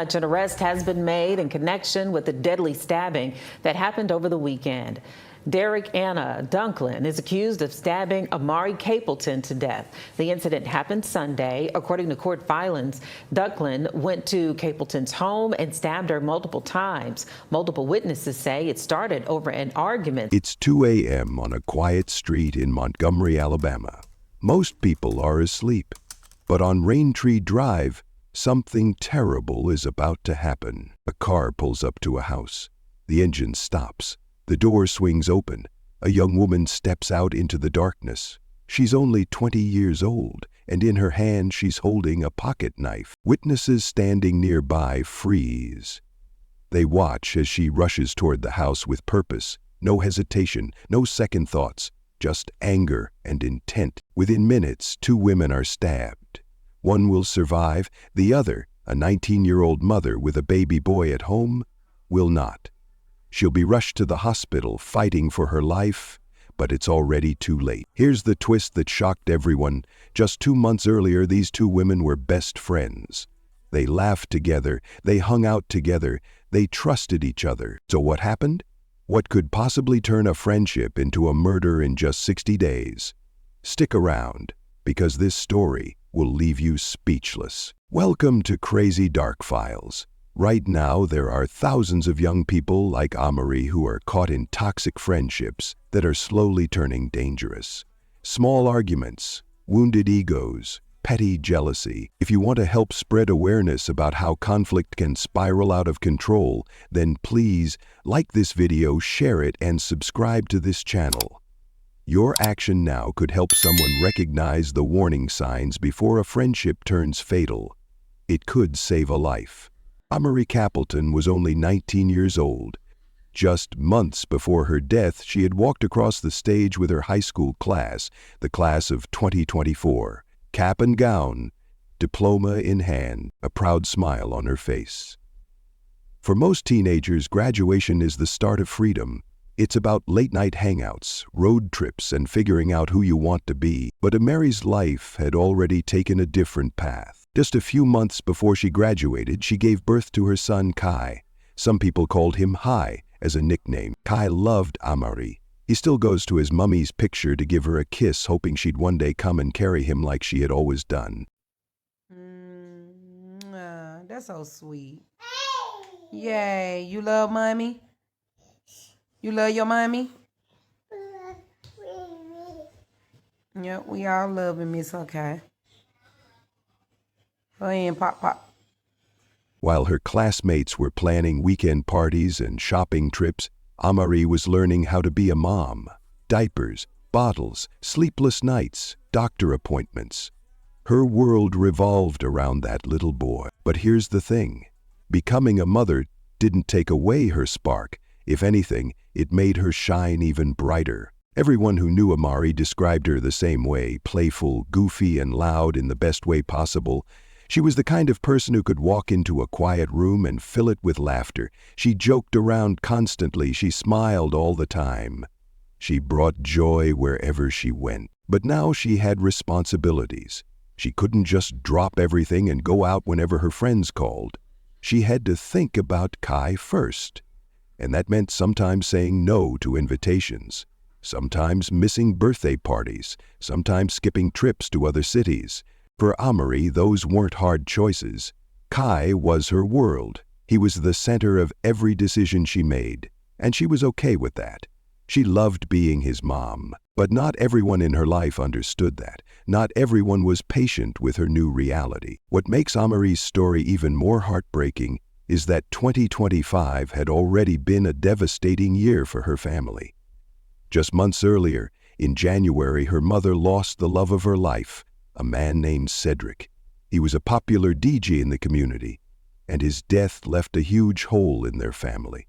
much. An arrest has been made in connection with the deadly stabbing that happened over the weekend. Derek Anna Dunklin is accused of stabbing Ahmari Capleton to death. The incident happened Sunday. According to court filings, Dunklin went to Capleton's home and stabbed her multiple times. Multiple witnesses say it started over an argument. It's 2 a.m. on a quiet street in Montgomery, Alabama. Most people are asleep, but on Raintree Drive, something terrible is about to happen. A car pulls up to a house. The engine stops. The door swings open. A young woman steps out into the darkness. She's only 20 years old, and in her hand she's holding a pocket knife. Witnesses standing nearby freeze. They watch as she rushes toward the house with purpose. No hesitation, no second thoughts, just anger and intent. Within minutes, 2 women are stabbed. One will survive. The other, a 19-year-old mother with a baby boy at home, will not. She'll be rushed to the hospital fighting for her life, but it's already too late. Here's the twist that shocked everyone. Just 2 months earlier, these 2 women were best friends. They laughed together, they hung out together, they trusted each other. So what happened? What could possibly turn a friendship into a murder in just 60 days? Stick around, because this story will leave you speechless. Welcome to Crazy Dark Files. Right now, there are thousands of young people like Ahmari who are caught in toxic friendships that are slowly turning dangerous. Small arguments, wounded egos, petty jealousy. If you want to help spread awareness about how conflict can spiral out of control, then please like this video, share it, and subscribe to this channel. Your action now could help someone recognize the warning signs before a friendship turns fatal. It could save a life. Ahmari Capleton was only 19 years old. Just months before her death, she had walked across the stage with her high school class, the class of 2024, cap and gown, diploma in hand, a proud smile on her face. For most teenagers, graduation is the start of freedom. It's about late-night hangouts, road trips, and figuring out who you want to be. But Ahmari's life had already taken a different path. Just a few months before she graduated, she gave birth to her son, Kai. Some people called him Hi as a nickname. Kai loved Ahmari. He still goes to his mummy's picture to give her a kiss, hoping she'd one day come and carry him like she had always done. That's so sweet. Yay, you love mommy? You love your mommy? Yep, we all love him, Miss Okay. Go ahead, pop. While her classmates were planning weekend parties and shopping trips, Ahmari was learning how to be a mom. Diapers, bottles, sleepless nights, doctor appointments. Her world revolved around that little boy. But here's the thing. Becoming a mother didn't take away her spark. If anything, it made her shine even brighter. Everyone who knew Ahmari described her the same way, playful, goofy, and loud in the best way possible. She was the kind of person who could walk into a quiet room and fill it with laughter. She joked around constantly. She smiled all the time. She brought joy wherever she went. But now she had responsibilities. She couldn't just drop everything and go out whenever her friends called. She had to think about Kai first. And that meant sometimes saying no to invitations, sometimes missing birthday parties, sometimes skipping trips to other cities. For Ahmari, those weren't hard choices. Kai was her world. He was the center of every decision she made, and she was okay with that. She loved being his mom, but not everyone in her life understood that. Not everyone was patient with her new reality. What makes Ahmari's story even more heartbreaking is that 2025 had already been a devastating year for her family. Just months earlier, in January, her mother lost the love of her life, a man named Cedric. He was a popular DJ in the community, and his death left a huge hole in their family.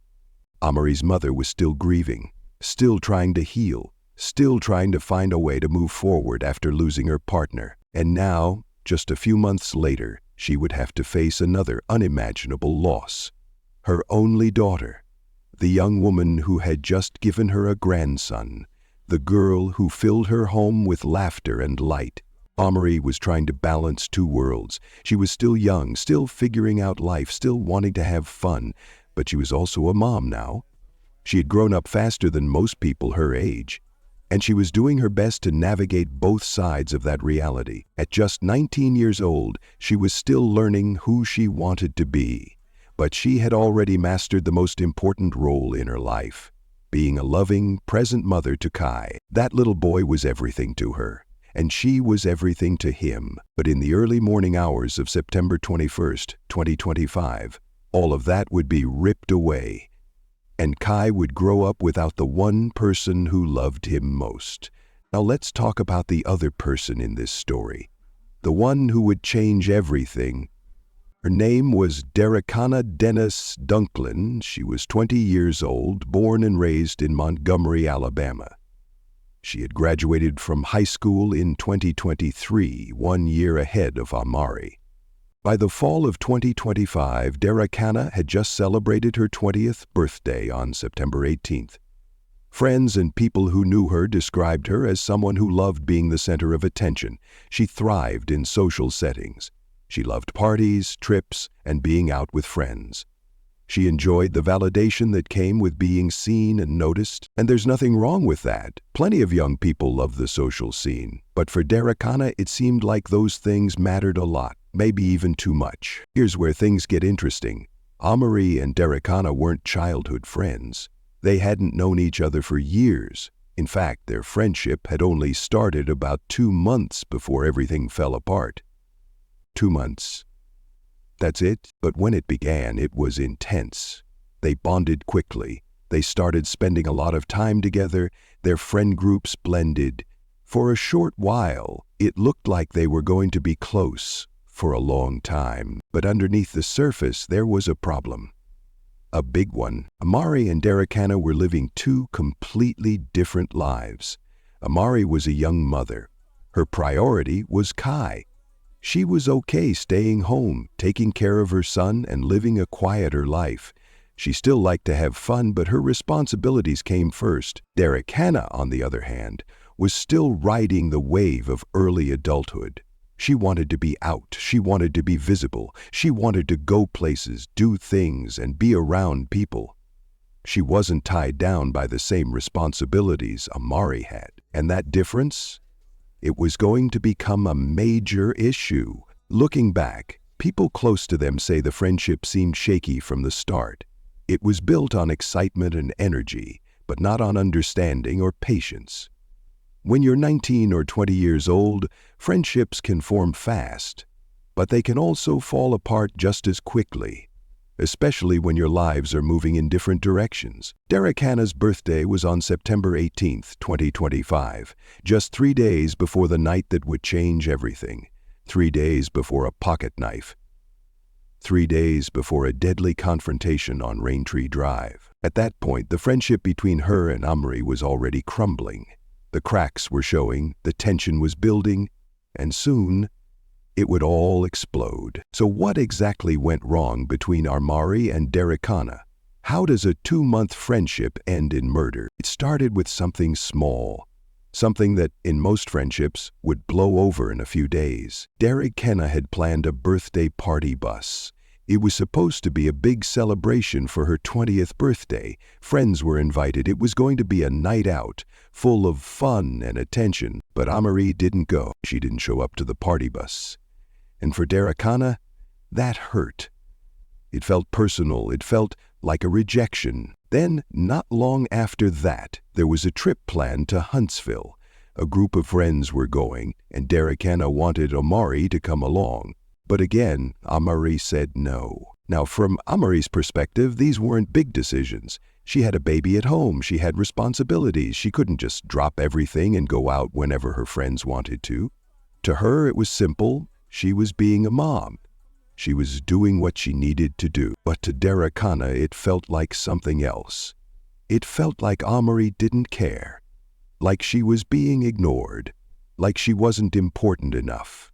Ahmari's mother was still grieving, still trying to heal, still trying to find a way to move forward after losing her partner. And now, just a few months later, she would have to face another unimaginable loss. Her only daughter, the young woman who had just given her a grandson, the girl who filled her home with laughter and light. Ahmari was trying to balance two worlds. She was still young, still figuring out life, still wanting to have fun, but she was also a mom now. She had grown up faster than most people her age, and she was doing her best to navigate both sides of that reality. At just 19 years old, she was still learning who she wanted to be, but she had already mastered the most important role in her life, being a loving, present mother to Kai. That little boy was everything to her, and she was everything to him. But in the early morning hours of September 21st, 2025, all of that would be ripped away, and Kai would grow up without the one person who loved him most. Now let's talk about the other person in this story, the one who would change everything. Her name was Derrickana Dennis Dunklin. She was 20 years old, born and raised in Montgomery, Alabama. She had graduated from high school in 2023, 1 year ahead of Ahmari. By the fall of 2025, Derrickana had just celebrated her 20th birthday on September 18th. Friends and people who knew her described her as someone who loved being the center of attention. She thrived in social settings. She loved parties, trips, and being out with friends. She enjoyed the validation that came with being seen and noticed, and there's nothing wrong with that. Plenty of young people love the social scene, but for Derrickana, it seemed like those things mattered a lot, maybe even too much. Here's where things get interesting. Ahmari and Derrickana weren't childhood friends. They hadn't known each other for years. In fact, their friendship had only started about 2 months before everything fell apart. 2 months. That's it. But when it began, it was intense. They bonded quickly. They started spending a lot of time together. Their friend groups blended. For a short while, it looked like they were going to be close for a long time. But underneath the surface, there was a problem. A big one. Ahmari and Derrickana were living two completely different lives. Ahmari was a young mother. Her priority was Kai. She was okay staying home, taking care of her son, and living a quieter life. She still liked to have fun, but her responsibilities came first. Derrickana, on the other hand, was still riding the wave of early adulthood. She wanted to be out. She wanted to be visible. She wanted to go places, do things, and be around people. She wasn't tied down by the same responsibilities Ahmari had. And that difference? It was going to become a major issue. Looking back, people close to them say the friendship seemed shaky from the start. It was built on excitement and energy, but not on understanding or patience. When you're 19 or 20 years old, friendships can form fast, but they can also fall apart just as quickly, especially when your lives are moving in different directions. Derrickana's birthday was on September 18th, 2025, just 3 days before the night that would change everything, 3 days before a pocket knife, 3 days before a deadly confrontation on Raintree Drive. At that point, the friendship between her and Ahmari was already crumbling. The cracks were showing, the tension was building, and soon it would all explode. So what exactly went wrong between Ahmari and Derrickana? How does a 2-month friendship end in murder? It started with something small, something that, in most friendships, would blow over in a few days. Derrickana had planned a birthday party bus. It was supposed to be a big celebration for her 20th birthday. Friends were invited. It was going to be a night out, full of fun and attention. But Ahmari didn't go. She didn't show up to the party bus. And for Derrickana, that hurt. It felt personal. It felt like a rejection. Then, not long after that, there was a trip planned to Huntsville. A group of friends were going, and Derrickana wanted Ahmari to come along. But again, Ahmari said no. Now, from Ahmari's perspective, these weren't big decisions. She had a baby at home. She had responsibilities. She couldn't just drop everything and go out whenever her friends wanted to. To her, it was simple. She was being a mom. She was doing what she needed to do. But to Derrickana, it felt like something else. It felt like Ahmari didn't care, like she was being ignored, like she wasn't important enough.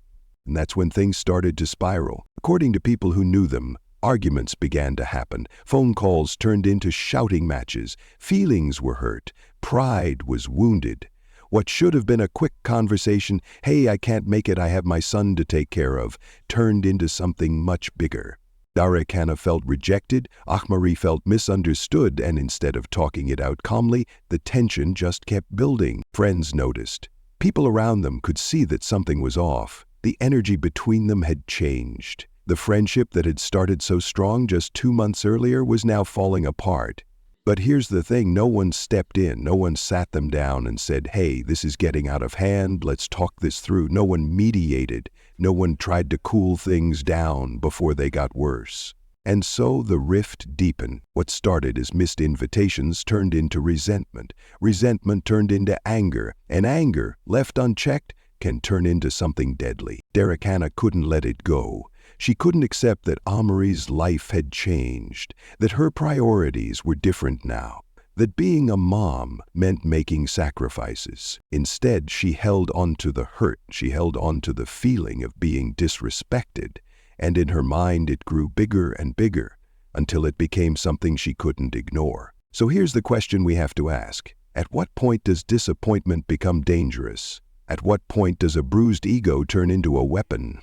And that's when things started to spiral. According to people who knew them, arguments began to happen. Phone calls turned into shouting matches. Feelings were hurt. Pride was wounded. What should have been a quick conversation, "Hey, I can't make it, I have my son to take care of," turned into something much bigger. Darek felt rejected, Ahmari felt misunderstood, and instead of talking it out calmly, the tension just kept building. Friends noticed. People around them could see that something was off. The energy between them had changed. The friendship that had started so strong just 2 months earlier was now falling apart. But here's the thing, no one stepped in, no one sat them down and said, "Hey, this is getting out of hand, let's talk this through." No one mediated, no one tried to cool things down before they got worse. And so the rift deepened. What started as missed invitations turned into resentment. Resentment turned into anger, and anger, left unchecked, can turn into something deadly. Darek couldn't let it go. She couldn't accept that Ahmari's life had changed, that her priorities were different now, that being a mom meant making sacrifices. Instead, she held on to the hurt, she held on to the feeling of being disrespected, and in her mind it grew bigger and bigger until it became something she couldn't ignore. So here's the question we have to ask. At what point does disappointment become dangerous? At what point does a bruised ego turn into a weapon?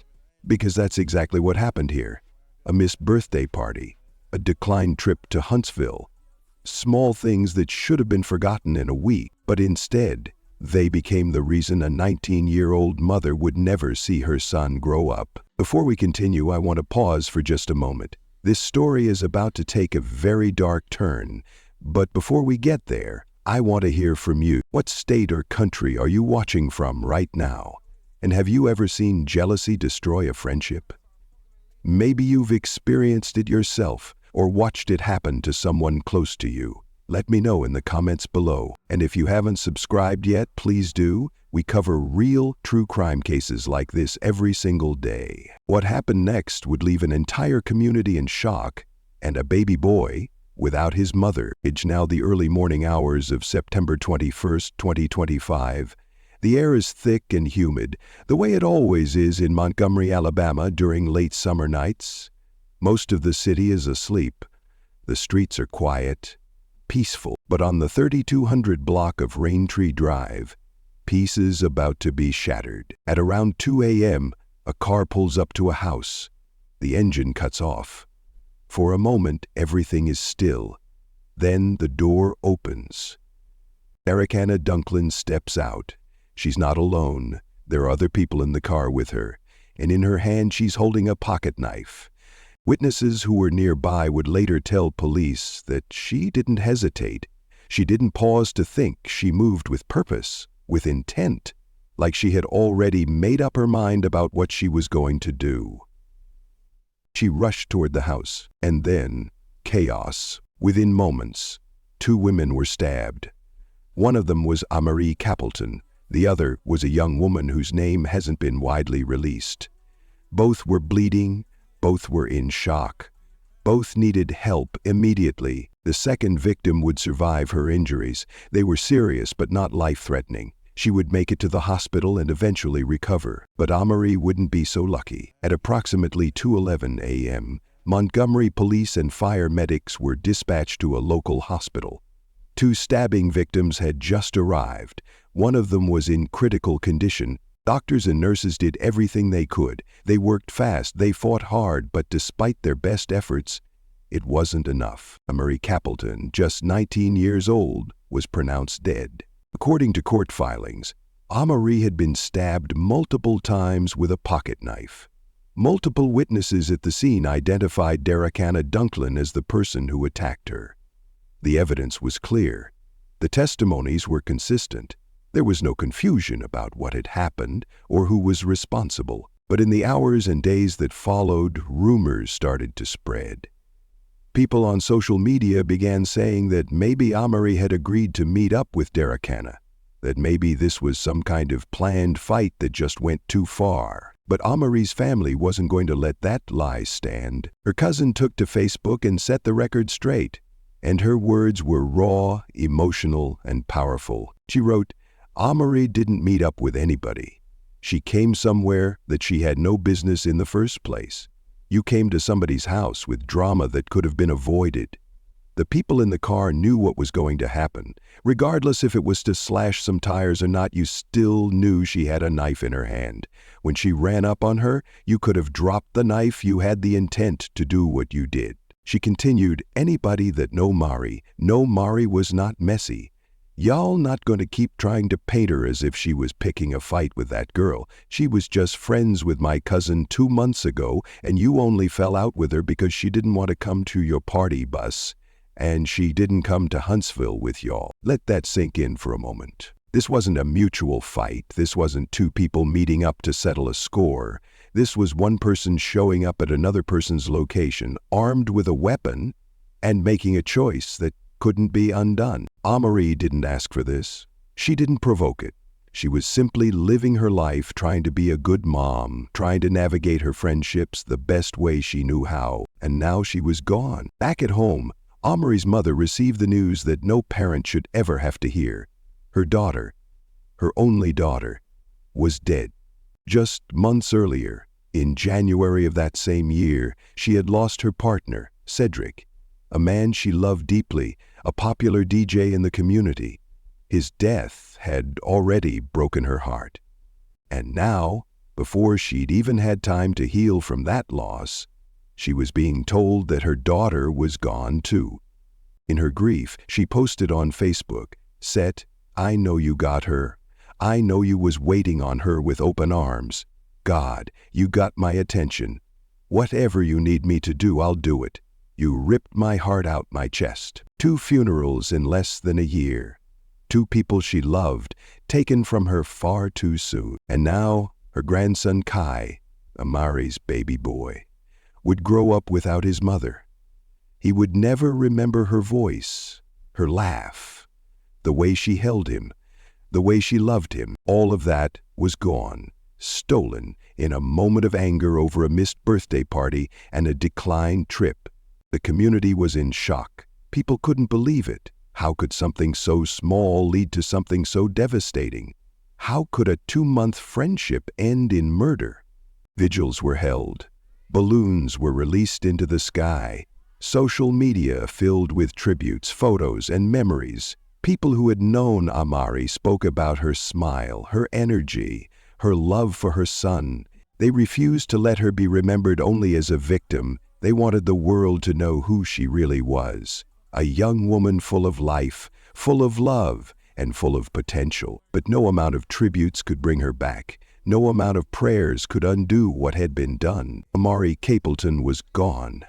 Because that's exactly what happened here. A missed birthday party, a declined trip to Huntsville, small things that should have been forgotten in a week, but instead, they became the reason a 19-year-old mother would never see her son grow up. Before we continue, I want to pause for just a moment. This story is about to take a very dark turn, but before we get there, I want to hear from you. What state or country are you watching from right now? And have you ever seen jealousy destroy a friendship? Maybe you've experienced it yourself or watched it happen to someone close to you. Let me know in the comments below. And if you haven't subscribed yet, please do. We cover real, true crime cases like this every single day. What happened next would leave an entire community in shock, and a baby boy without his mother. It's now the early morning hours of September 21st, 2025. The air is thick and humid, the way it always is in Montgomery, Alabama during late summer nights. Most of the city is asleep. The streets are quiet, peaceful, but on the 3200 block of Raintree Drive, peace is about to be shattered. At around 2 a.m., a car pulls up to a house. The engine cuts off. For a moment, everything is still. Then the door opens. Darek Dunklin steps out. She's not alone. There are other people in the car with her, and in her hand she's holding a pocket knife. Witnesses who were nearby would later tell police that she didn't hesitate. She didn't pause to think. She moved with purpose, with intent, like she had already made up her mind about what she was going to do. She rushed toward the house, and then chaos. Within moments, 2 women were stabbed. One of them was Ahmari Capleton. The other was a young woman whose name hasn't been widely released. Both were bleeding, both were in shock. Both needed help immediately. The second victim would survive her injuries. They were serious but not life-threatening. She would make it to the hospital and eventually recover. But Ahmari wouldn't be so lucky. At approximately 2:11 a.m., Montgomery police and fire medics were dispatched to a local hospital. 2 stabbing victims had just arrived. One of them was in critical condition. Doctors and nurses did everything they could. They worked fast, they fought hard, but despite their best efforts, it wasn't enough. Ahmari Capleton, just 19 years old, was pronounced dead. According to court filings, Ahmari had been stabbed multiple times with a pocket knife. Multiple witnesses at the scene identified Darek Dunklin as the person who attacked her. The evidence was clear. The testimonies were consistent. There was no confusion about what had happened or who was responsible. But in the hours and days that followed, rumors started to spread. People on social media began saying that maybe Ahmari had agreed to meet up with Darek, that maybe this was some kind of planned fight that just went too far. But Ahmari's family wasn't going to let that lie stand. Her cousin took to Facebook and set the record straight, and her words were raw, emotional, and powerful. She wrote, "Ahmari didn't meet up with anybody. She came somewhere that she had no business in the first place. You came to somebody's house with drama that could have been avoided. The people in the car knew what was going to happen. Regardless if it was to slash some tires or not, you still knew she had a knife in her hand. When she ran up on her, you could have dropped the knife. You had the intent to do what you did. She continued, anybody that know Mari was not messy. Y'all not going to keep trying to paint her as if she was picking a fight with that girl. She was just friends with my cousin 2 months ago, and you only fell out with her because she didn't want to come to your party bus. And she didn't come to Huntsville with y'all. Let that sink in for a moment. This wasn't a mutual fight. This wasn't two people meeting up to settle a score. This was one person showing up at another person's location, armed with a weapon, and making a choice that couldn't be undone. Ahmari didn't ask for this. She didn't provoke it. She was simply living her life, trying to be a good mom, trying to navigate her friendships the best way she knew how. And now she was gone. Back at home, Ahmari's mother received the news that no parent should ever have to hear. Her daughter, her only daughter, was dead. Just months earlier, in January of that same year, she had lost her partner, Cedric, a man she loved deeply, a popular DJ in the community. His death had already broken her heart. And now, before she'd even had time to heal from that loss, she was being told that her daughter was gone too. In her grief, she posted on Facebook, "Set, I know you got her. I know you was waiting on her with open arms. God, you got my attention. Whatever you need me to do, I'll do it. You ripped my heart out my chest." 2 funerals in less than a year. 2 people she loved, taken from her far too soon. And now, her grandson Kai, Ahmari's baby boy, would grow up without his mother. He would never remember her voice, her laugh, the way she held him, the way she loved him. All of that was gone, stolen in a moment of anger over a missed birthday party and a declined trip. The community was in shock. People couldn't believe it. How could something so small lead to something so devastating? How could a 2-month friendship end in murder? Vigils were held. Balloons were released into the sky. Social media filled with tributes, photos, and memories. People who had known Ahmari spoke about her smile, her energy, her love for her son. They refused to let her be remembered only as a victim. They wanted the world to know who she really was. A young woman full of life, full of love, and full of potential. But no amount of tributes could bring her back. No amount of prayers could undo what had been done. Ahmari Capleton was gone,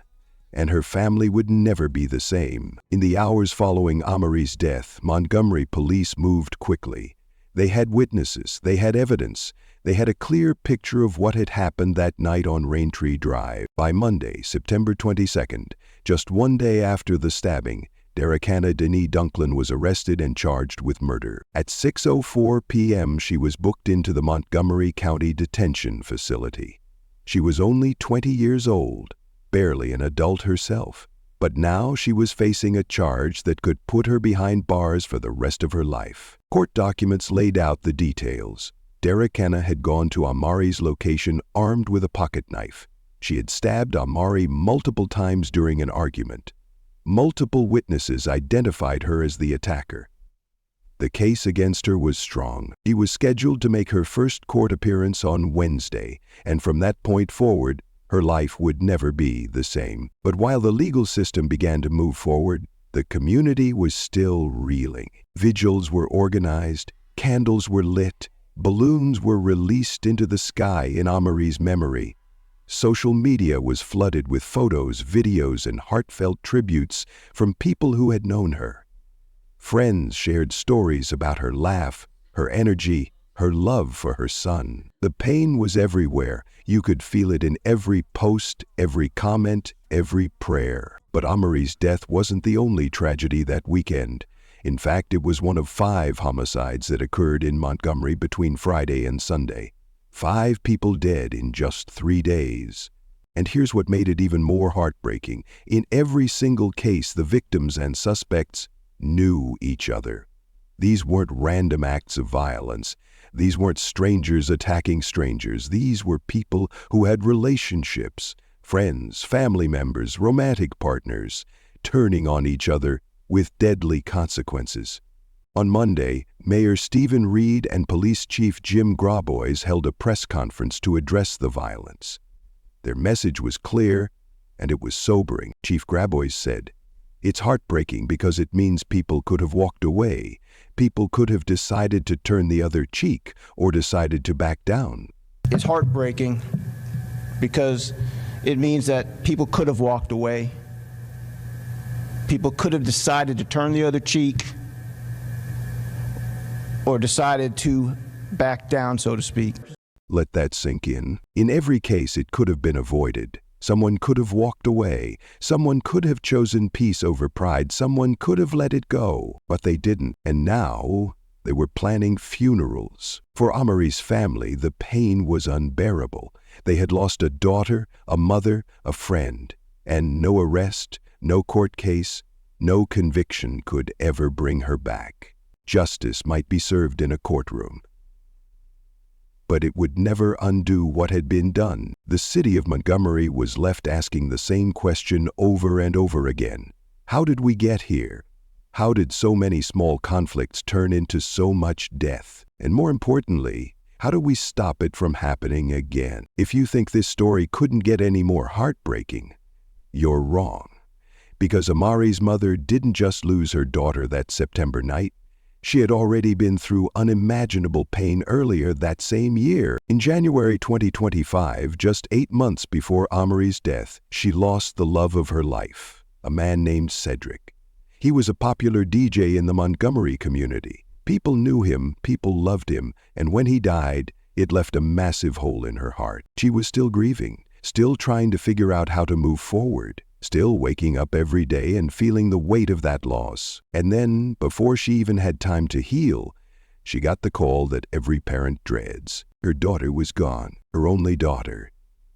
and her family would never be the same. In the hours following Ahmari's death, Montgomery police moved quickly. They had witnesses, they had evidence, they had a clear picture of what had happened that night on Raintree Drive. By Monday, September 22nd, just 1 day after the stabbing, Derrickana Denise Dunklin was arrested and charged with murder. At 6:04 p.m., she was booked into the Montgomery County Detention Facility. She was only 20 years old, barely an adult herself, but now she was facing a charge that could put her behind bars for the rest of her life. Court documents laid out the details. Derrickana had gone to Ahmari's location armed with a pocket knife. She had stabbed Ahmari multiple times during an argument. Multiple witnesses identified her as the attacker. The case against her was strong. She was scheduled to make her first court appearance on Wednesday, and from that point forward, her life would never be the same. But while the legal system began to move forward, the community was still reeling. Vigils were organized, candles were lit, balloons were released into the sky in Ahmari's memory. Social media was flooded with photos, videos, and heartfelt tributes from people who had known her. Friends shared stories about her laugh, her energy, her love for her son. The pain was everywhere. You could feel it in every post, every comment, every prayer. But Ahmari's death wasn't the only tragedy that weekend. In fact, it was one of 5 homicides that occurred in Montgomery between Friday and Sunday. 5 people dead in just 3 days. And here's what made it even more heartbreaking. In every single case, the victims and suspects knew each other. These weren't random acts of violence. These weren't strangers attacking strangers. These were people who had relationships, friends, family members, romantic partners. turning on each other with deadly consequences. On Monday, Mayor Stephen Reed and Police Chief Jim Grabois held a press conference to address the violence. Their message was clear, and it was sobering. Chief Grabois said, "It's heartbreaking because it means people could have walked away. People could have decided to turn the other cheek or decided to back down." It's heartbreaking because it means that people could have walked away. People could have decided to turn the other cheek or decided to back down, so to speak. Let that sink in. In every case, it could have been avoided. Someone could have walked away. Someone could have chosen peace over pride. Someone could have let it go, but they didn't. And now they were planning funerals. For Ahmari's family, the pain was unbearable. They had lost a daughter, a mother, a friend, and no arrest, no court case, no conviction could ever bring her back. Justice might be served in a courtroom, but it would never undo what had been done. The city of Montgomery was left asking the same question over and over again. How did we get here? How did so many small conflicts turn into so much death? And more importantly, how do we stop it from happening again? If you think this story couldn't get any more heartbreaking, you're wrong. Because Ahmari's mother didn't just lose her daughter that September night. She had already been through unimaginable pain earlier that same year. In January 2025, just 8 months before Ahmari's death, she lost the love of her life, a man named Cedric. He was a popular DJ in the Montgomery community. People knew him, people loved him, and when he died, it left a massive hole in her heart. She was still grieving, still trying to figure out how to move forward, still waking up every day and feeling the weight of that loss. And then, before she even had time to heal, she got the call that every parent dreads. Her daughter was gone, her only daughter.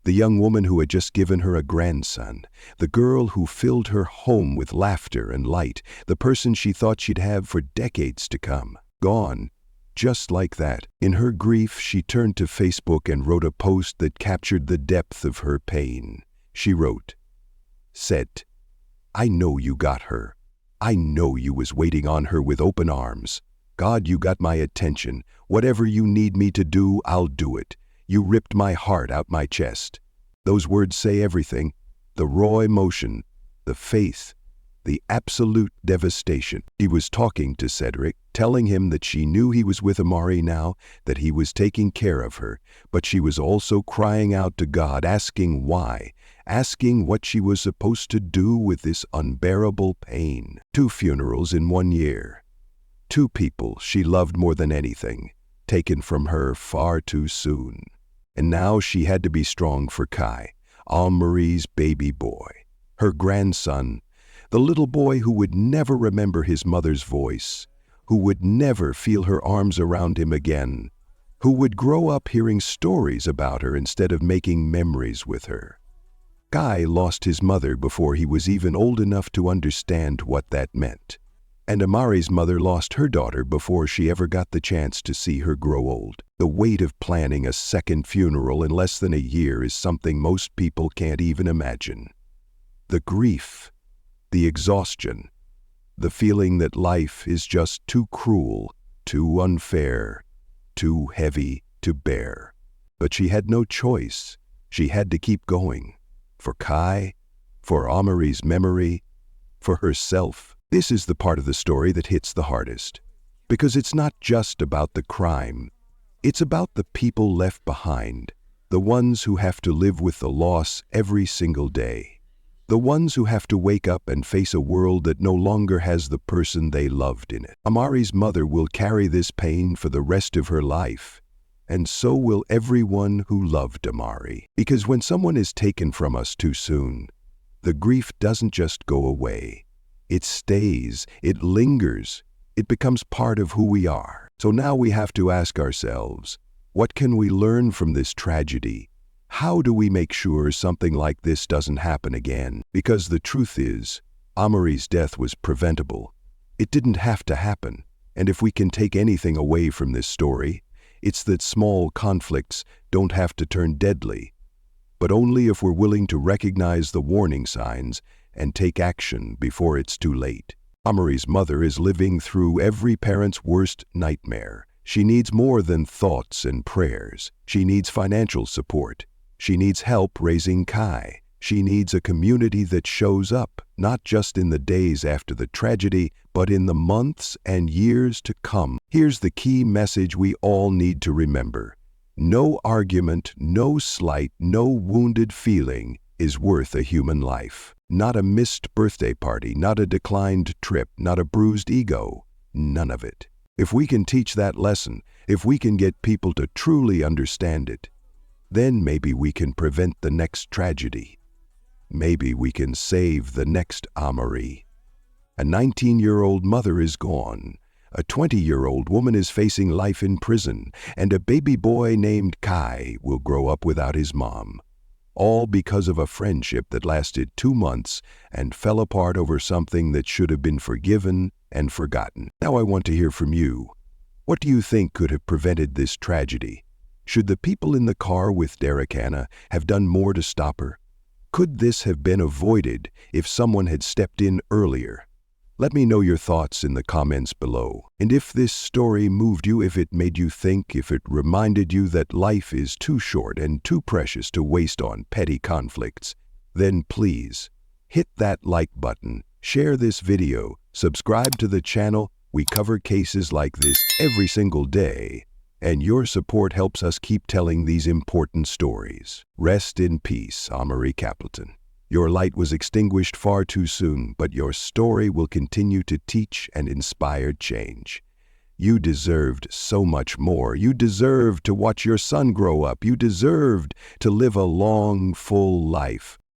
The young woman who had just given her a grandson, the girl who filled her home with laughter and light, the person she thought she'd have for decades to come. Gone, just like that. In her grief, she turned to Facebook and wrote a post that captured the depth of her pain. She wrote, "Said, I know you got her. I know you was waiting on her with open arms. God, you got my attention. Whatever you need me to do, I'll do it. You ripped my heart out my chest." Those words say everything. The raw emotion, the faith, the absolute devastation. She was talking to Cedric, telling him that she knew he was with Ahmari now, that he was taking care of her, but she was also crying out to God, asking why, asking what she was supposed to do with this unbearable pain. 2 funerals in 1 year. 2 people she loved more than anything, taken from her far too soon. And now she had to be strong for Kai, Ahmari's baby boy, her grandson, the little boy who would never remember his mother's voice, who would never feel her arms around him again, who would grow up hearing stories about her instead of making memories with her. Kai lost his mother before he was even old enough to understand what that meant. And Ahmari's mother lost her daughter before she ever got the chance to see her grow old. The weight of planning a second funeral in less than a year is something most people can't even imagine. The grief, the exhaustion, the feeling that life is just too cruel, too unfair, too heavy to bear. But she had no choice. She had to keep going. For Kai, for Ahmari's memory, for herself. This is the part of the story that hits the hardest. Because it's not just about the crime. It's about the people left behind. The ones who have to live with the loss every single day. The ones who have to wake up and face a world that no longer has the person they loved in it. Ahmari's mother will carry this pain for the rest of her life. And so will everyone who loved Ahmari. Because when someone is taken from us too soon, the grief doesn't just go away. It stays, it lingers, it becomes part of who we are. So now we have to ask ourselves, what can we learn from this tragedy? How do we make sure something like this doesn't happen again? Because the truth is, Ahmari's death was preventable. It didn't have to happen. And if we can take anything away from this story, it's that small conflicts don't have to turn deadly, but only if we're willing to recognize the warning signs and take action before it's too late. Ahmari's mother is living through every parent's worst nightmare. She needs more than thoughts and prayers. She needs financial support. She needs help raising Kai. She needs a community that shows up, not just in the days after the tragedy, but in the months and years to come. Here's the key message we all need to remember. No argument, no slight, no wounded feeling is worth a human life. Not a missed birthday party, not a declined trip, not a bruised ego. None of it. If we can teach that lesson, if we can get people to truly understand it, then maybe we can prevent the next tragedy. Maybe we can save the next Ahmari. A 19-year-old mother is gone. A 20-year-old woman is facing life in prison, and a baby boy named Kai will grow up without his mom. All because of a friendship that lasted 2 months and fell apart over something that should have been forgiven and forgotten. Now I want to hear from you. What do you think could have prevented this tragedy? Should the people in the car with Derek-Anna have done more to stop her? Could this have been avoided if someone had stepped in earlier? Let me know your thoughts in the comments below. And if this story moved you, if it made you think, if it reminded you that life is too short and too precious to waste on petty conflicts, then please hit that like button, share this video, subscribe to the channel. We cover cases like this every single day, and your support helps us keep telling these important stories. Rest in peace, Ahmari Capleton. Your light was extinguished far too soon, but your story will continue to teach and inspire change. You deserved so much more. You deserved to watch your son grow up. You deserved to live a long, full life.